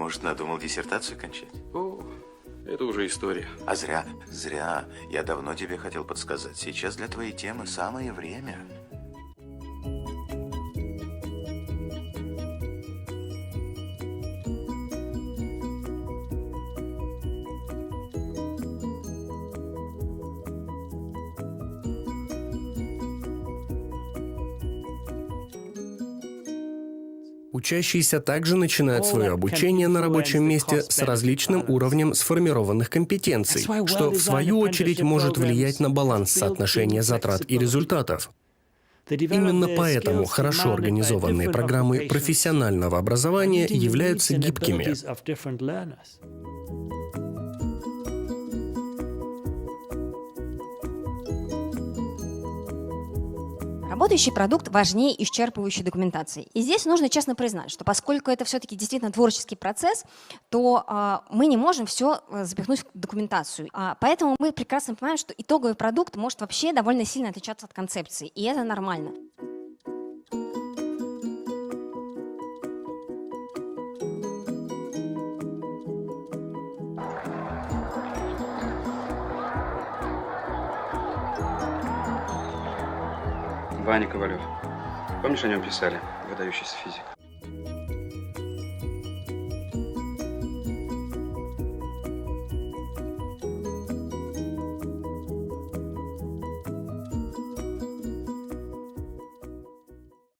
Может, надумал диссертацию кончать? О, это уже история. А зря. Я давно тебе хотел подсказать. Сейчас для твоей темы самое время. Учащиеся также начинают свое обучение на рабочем месте с различным уровнем сформированных компетенций, что в свою очередь может влиять на баланс соотношения затрат и результатов. Именно поэтому хорошо организованные программы профессионального образования являются гибкими. Работающий продукт важнее исчерпывающей документации. И здесь нужно честно признать, что поскольку это все-таки действительно творческий процесс, то мы не можем все запихнуть в документацию. Поэтому мы прекрасно понимаем, что итоговый продукт может вообще довольно сильно отличаться от концепции, и это нормально. Ваня Ковалев. Помнишь, о нем писали? Выдающийся физик.